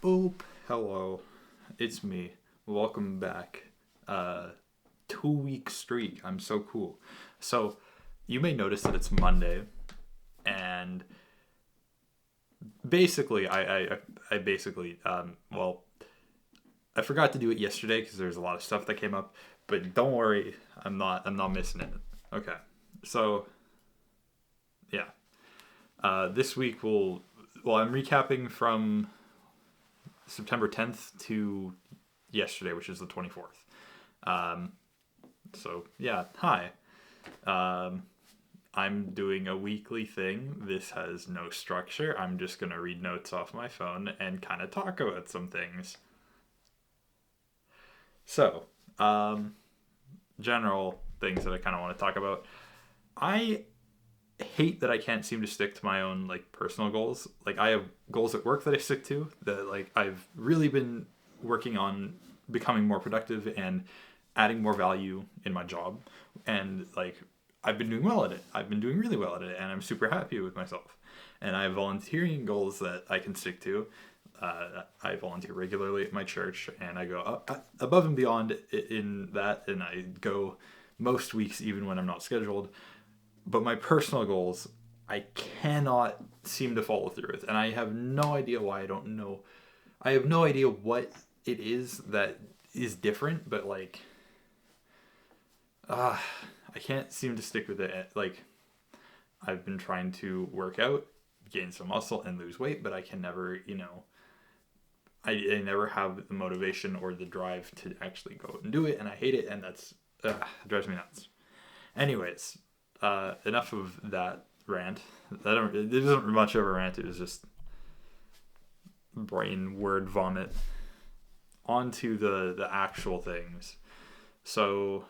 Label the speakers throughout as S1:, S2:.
S1: Boop. Hello. It's me. Welcome back. 2 week streak. I'm so cool. So, you may notice that it's Monday, and basically, I basically, I forgot to do it yesterday because there's a lot of stuff that came up. But don't worry, I'm not missing it. Okay. So, yeah. This week I'm recapping from September 10th to yesterday, which is the 24th. So yeah, hi. I'm doing a weekly thing. This has no structure. I'm just gonna read notes off my phone and kind of talk about some things. So, general things that I kind of want to talk about. I hate that I can't seem to stick to my own like personal goals. Like I have goals at work that I stick to that like I've really been working on becoming more productive and adding more value in my job, and like I've been doing well at it. I've been doing really well at it and I'm super happy with myself. And I have volunteering goals that I can stick to. I volunteer regularly at my church and I go above and beyond in that, and I go most weeks even when I'm not scheduled. But my personal goals, I cannot seem to follow through with, and I have no idea why. I don't know. I have no idea what it is that is different, but like, I can't seem to stick with it. Like, I've been trying to work out, gain some muscle, and lose weight, but I can never, I never have the motivation or the drive to actually go and do it, and I hate it, and that's it drives me nuts. Anyways, enough of that rant. There isn't much of a rant. It was just brain word vomit. On to the actual things. So,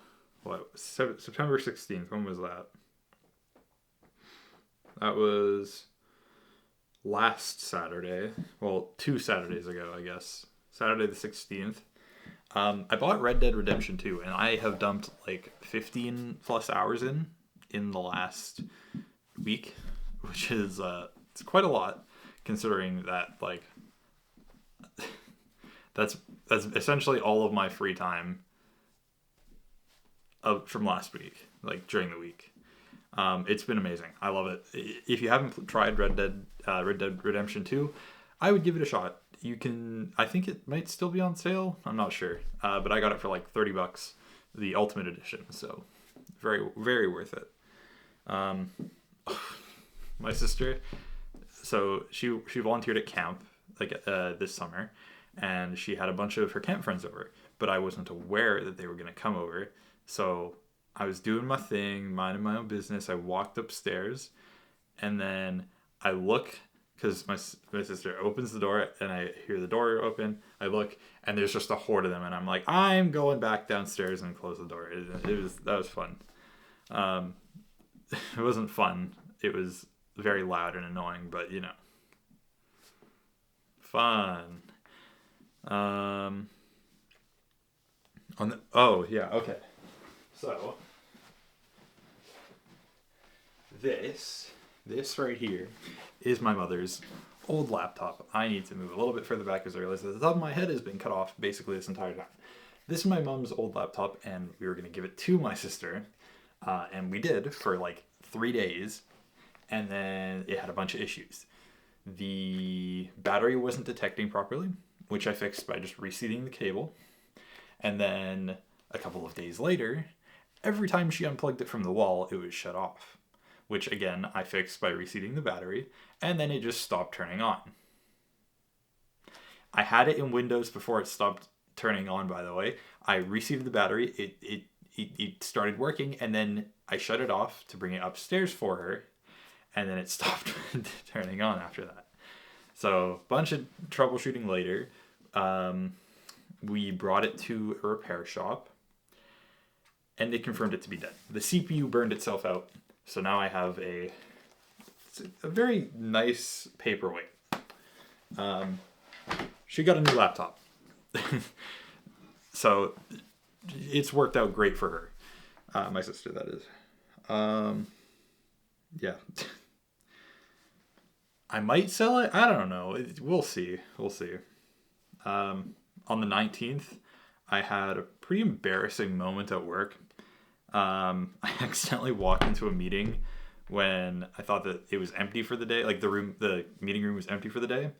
S1: September 16th, when was that? That was last Saturday. Well, 2 Saturdays ago, I guess. Saturday the 16th. I bought Red Dead Redemption 2, and I have dumped like 15 plus hours in the last week, which is it's quite a lot considering that like that's essentially all of my free time from last week, like during the week. It's been amazing. I love it. If you haven't tried Red Dead Redemption 2, I would give it a shot. You can. I think it might still be on sale. I'm not sure, but I got it for like $30, the Ultimate Edition. So very very worth it. My sister, so she volunteered at camp like this summer, and she had a bunch of her camp friends over, but I wasn't aware that they were gonna come over. So I was doing my thing, minding my own business. I walked upstairs, and then I look because my sister opens the door, and I hear the door open. I look, and there's just a horde of them, and I'm like, I'm going back downstairs and close the door. That was fun. It wasn't fun. It was very loud and annoying, but fun. Oh yeah, okay. So this right here is my mother's old laptop. I need to move a little bit further back because I realized that the top of my head has been cut off basically this entire time. This is my mom's old laptop, and we were going to give it to my sister, and we did for like 3 days, and then it had a bunch of issues. The battery wasn't detecting properly, which I fixed by just reseating the cable, and then a couple of days later, every time she unplugged it from the wall, it would shut off, which again I fixed by reseating the battery, and then it just stopped turning on. I had it in Windows before it stopped turning on, by the way. I reseated the battery, it started working, and then I shut it off to bring it upstairs for her, and then it stopped turning on after that. So, bunch of troubleshooting later. We brought it to a repair shop, and they confirmed it to be dead. The CPU burned itself out, so now I have a very nice paperweight. She got a new laptop. So it's worked out great for her. My sister, that is. Yeah. I might sell it. I don't know. We'll see. We'll see. On the 19th, I had a pretty embarrassing moment at work. I accidentally walked into a meeting when I thought that it was empty for the day. Like the meeting room was empty for the day.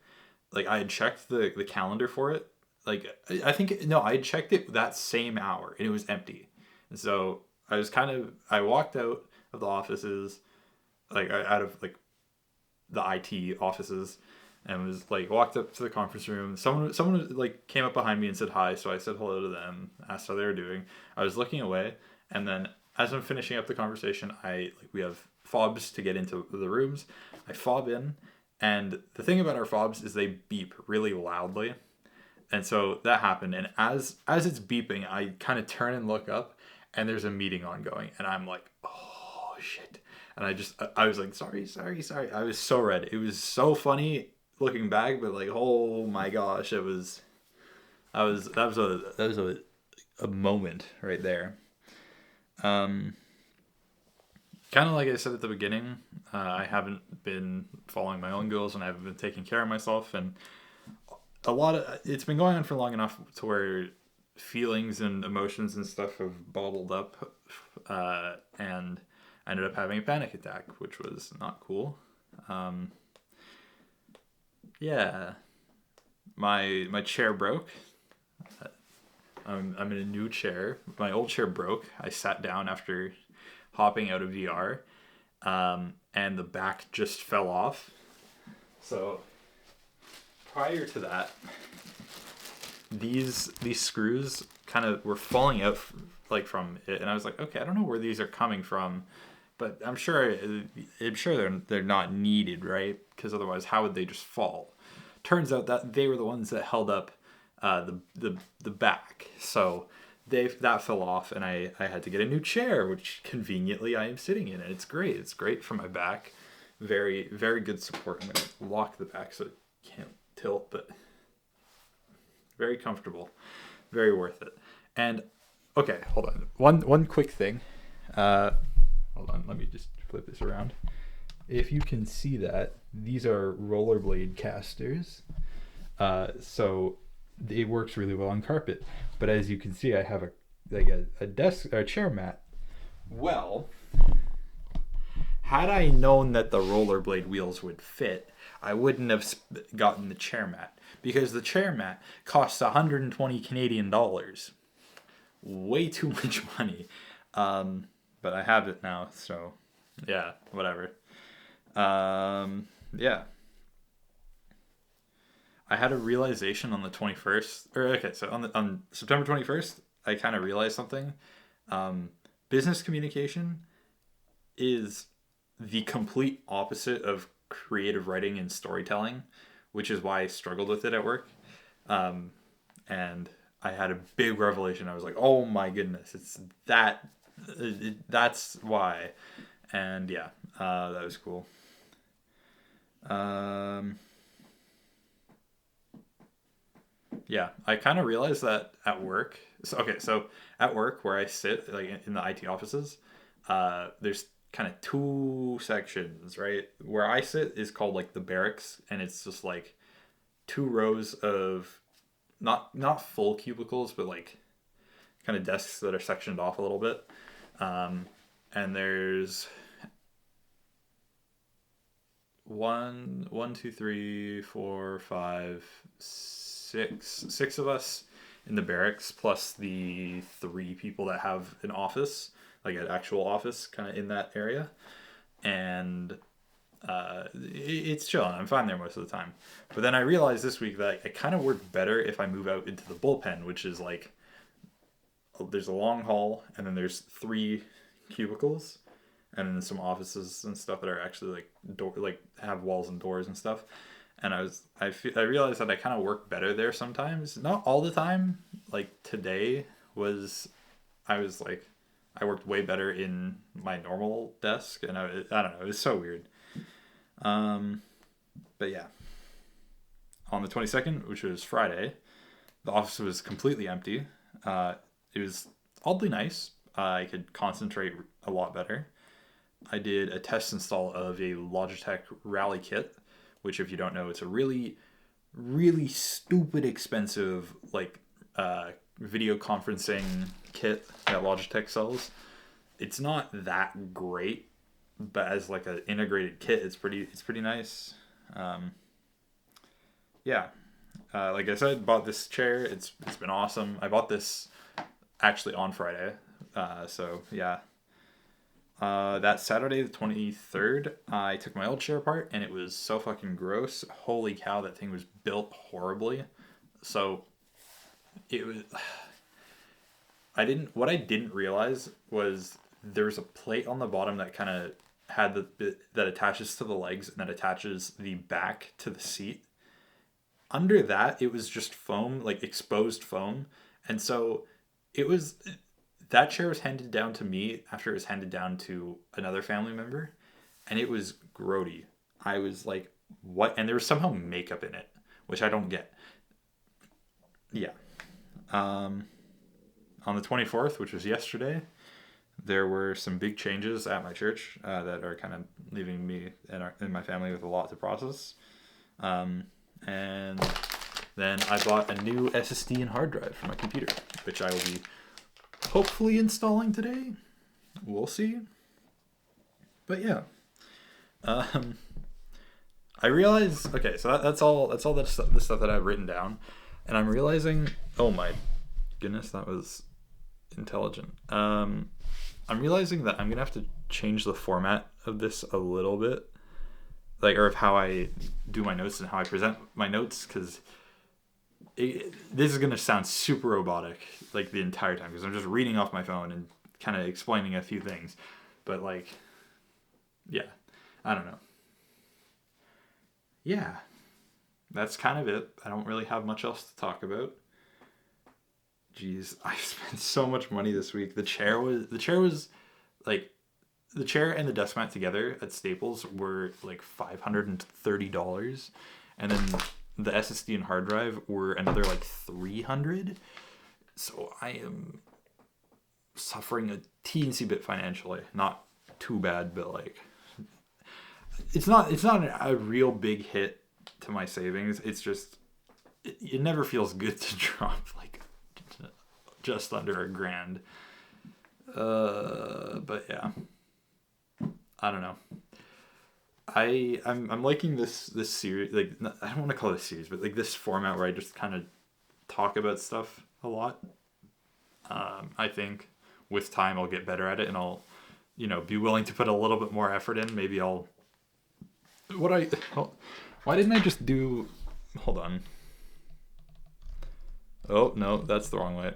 S1: Like I had checked the calendar for it. Like I think no, I had checked it that same hour and it was empty. And so I walked out of the offices, like out of like the IT offices, and was like walked up to the conference room. Someone like came up behind me and said hi, so I said hello to them, asked how they were doing. I was looking away, and then as I'm finishing up the conversation, we have fobs to get into the rooms. I fob in, and the thing about our fobs is they beep really loudly. And so that happened, and as it's beeping, I kind of turn and look up, and there's a meeting ongoing, and I'm like, oh shit. And I was like, sorry. I was so red. It was so funny looking back, but like, oh my gosh, that was a moment right there. Um, Kind of like I said at the beginning, I haven't been following my own goals, and I haven't been taking care of myself, and it's been going on for long enough to where feelings and emotions and stuff have bottled up, and I ended up having a panic attack, which was not cool. Um, yeah, my chair broke. I'm in a new chair. My old chair broke. I sat down after hopping out of VR, and the back just fell off. So prior to that, these screws kind of were falling out like from it, and I was like, okay, I don't know where these are coming from, but I'm sure they're not needed, right? Because otherwise, how would they just fall? Turns out that they were the ones that held up the back. So that fell off, and I had to get a new chair, which conveniently I am sitting in, and it's great. It's great for my back. Very, very good support. I'm gonna lock the back so it can't tilt, but very comfortable, very worth it. And okay, hold on. One quick thing. Hold on, let me just flip this around. If you can see that, these are rollerblade casters. So it works really well on carpet. But as you can see, I have a desk or a chair mat. Well, had I known that the rollerblade wheels would fit, I wouldn't have gotten the chair mat, because the chair mat costs 120 Canadian dollars. Way too much money. But I have it now, so yeah, whatever. Yeah. I had a realization on the 21st, or okay, so on September 21st, I kind of realized something. Business communication is the complete opposite of creative writing and storytelling, which is why I struggled with it at work. And I had a big revelation. I was like, "Oh my goodness, it's that. That's why." And yeah, that was cool. Um, yeah, I kind of realized that at work. So at work where I sit, like in the IT offices, there's kind of two sections, right? Where I sit is called like the barracks, and it's just like two rows of not full cubicles, but like kind of desks that are sectioned off a little bit. Um, and there's one, two, three, four, five, six of us in the barracks, plus the three people that have an office, like an actual office, kind of in that area. And it's chilling. I'm fine there most of the time. But then I realized this week that I kind of work better if I move out into the bullpen, which is like there's a long hall, and then there's three cubicles, and then some offices and stuff that are actually like like have walls and doors and stuff. And I realized that I kind of work better there sometimes, not all the time. Like today was I was like I worked way better in my normal desk, and I don't know, it was so weird. Um, but yeah, on the 22nd, which was Friday, the office was completely empty. It was oddly nice. I could concentrate a lot better. I did a test install of a Logitech Rally kit, which, if you don't know, it's a really really stupid expensive like video conferencing kit that Logitech sells. It's not that great, but as like an integrated kit, it's pretty nice. Um, yeah, like I said, bought this chair. It's been awesome. I bought this actually on Friday. So yeah. That Saturday, the 23rd, I took my old chair apart and it was so fucking gross. Holy cow, that thing was built horribly. So it was. What I didn't realize was there's a plate on the bottom that kind of had the bit that attaches to the legs and that attaches the back to the seat. Under that, it was just foam, like exposed foam. And so it was that chair was handed down to me after it was handed down to another family member, and it was grody. I was like, what? And there was somehow makeup in it, which I don't get. Yeah. Um, on the 24th, which was yesterday, there were some big changes at my church that are kind of leaving me and my family with a lot to process. And then I bought a new SSD and hard drive for my computer, which I will be hopefully installing today. We'll see. But yeah. I realize, okay, so that's all the stuff that I've written down. And I'm realizing, oh my goodness, that was intelligent. I'm realizing that I'm going to have to change the format of this a little bit. Like, or of how I do my notes and how I present my notes, because this is going to sound super robotic, like, the entire time, because I'm just reading off my phone and kind of explaining a few things. But, like, yeah, I don't know. Yeah, that's kind of it. I don't really have much else to talk about. Jeez, I spent so much money this week. The chair was like, the chair and the desk mat together at Staples were like $530, and then the SSD and hard drive were another like $300. So I am suffering a teensy bit financially. Not too bad, but like it's not a real big hit to my savings. It's just it never feels good to drop like just under $1,000. But yeah. I don't know. I'm liking this series. Like, I don't want to call it a series, but like this format where I just kind of talk about stuff a lot. I think with time I'll get better at it, and I'll, be willing to put a little bit more effort in. Maybe I'll. Why didn't I just do? Hold on. Oh no, that's the wrong way.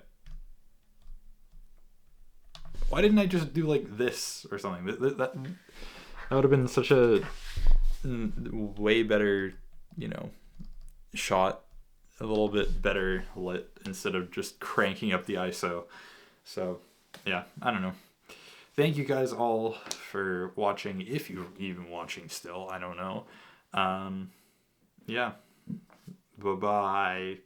S1: Why didn't I just do like this or something? That would have been such a way better, shot, a little bit better lit instead of just cranking up the ISO. So, yeah, I don't know. Thank you guys all for watching, if you're even watching still. I don't know. Yeah. Bye-bye.